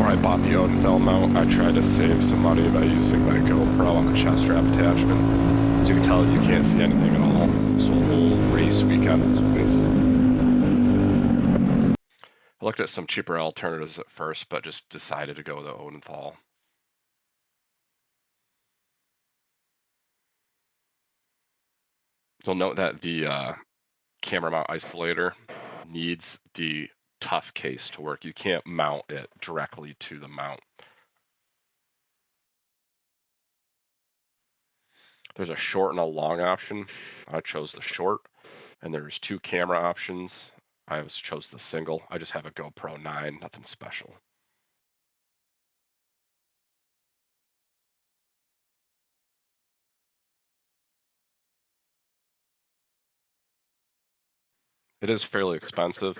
before I bought the Odenthal mount, I tried to save some money by using my GoPro on the chest strap attachment. As you can tell, you can't see anything at all. So the whole race weekend was... I looked at some cheaper alternatives at first, but just decided to go with the Odenthal. You'll note that the camera mount isolator needs the Tuff-Kase to work. You can't mount it directly to the mount. There's a short and a long option. I chose the short, and there's 2 camera options. I chose the single. I just have a GoPro 9, nothing special. It is fairly expensive,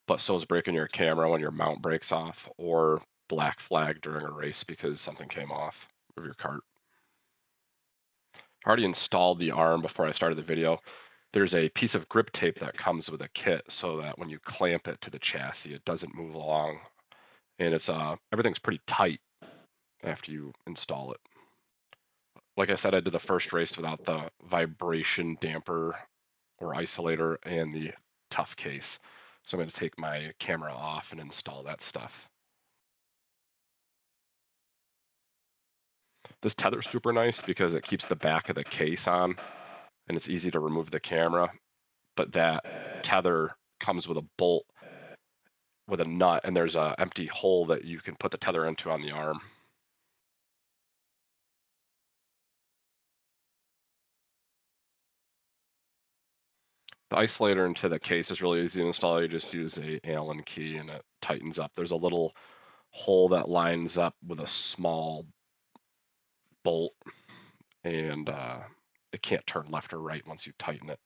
but so is breaking your camera when your mount breaks off, or black flag during a race because something came off of your cart. I already installed the arm before I started the video. There's a piece of grip tape that comes with a kit so that when you clamp it to the chassis, it doesn't move along. And it's everything's pretty tight after you install it. Like I said, I did the first race without the vibration damper or isolator and the Tuff-Kase. So I'm going to take my camera off and install that stuff. This tether's super nice because it keeps the back of the case on and it's easy to remove the camera. But that tether comes with a bolt with a nut, and there's an empty hole that you can put the tether into on the arm. The isolator into the case is really easy to install. You just use a Allen key and it tightens up. There's a little hole that lines up with a small bolt, and it can't turn left or right once you tighten it.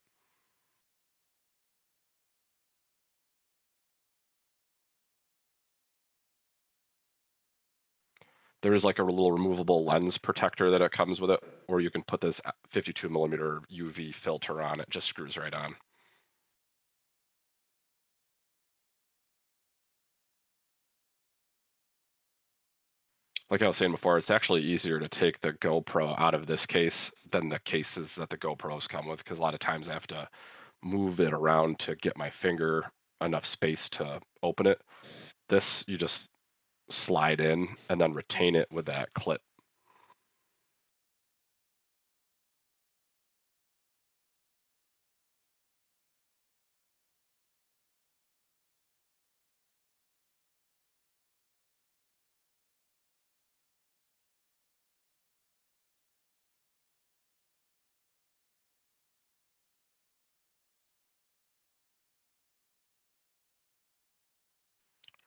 There is like a little removable lens protector that it comes with it, or you can put this 52mm UV filter on. It just screws right on. Like I was saying before, it's actually easier to take the GoPro out of this case than the cases that the GoPros come with, because a lot of times I have to move it around to get my finger enough space to open it. This, you just slide in and then retain it with that clip.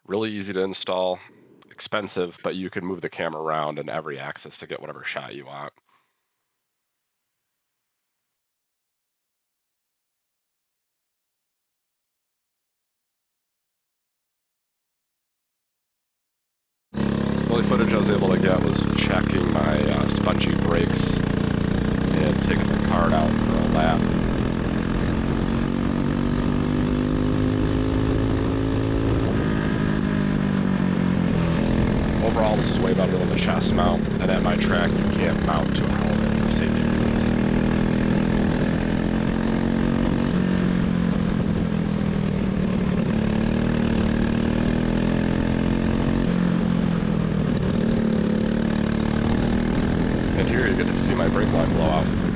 Really easy to install, expensive, but you can move the camera around in every axis to get whatever shot you want. The only footage I was able to get was checking my spongy brakes and taking the cart out for a lap. Overall, this is way better than the chest mount, and at my track, you can't mount to a helmet for safety reasons. And here you get to see my brake line blow out.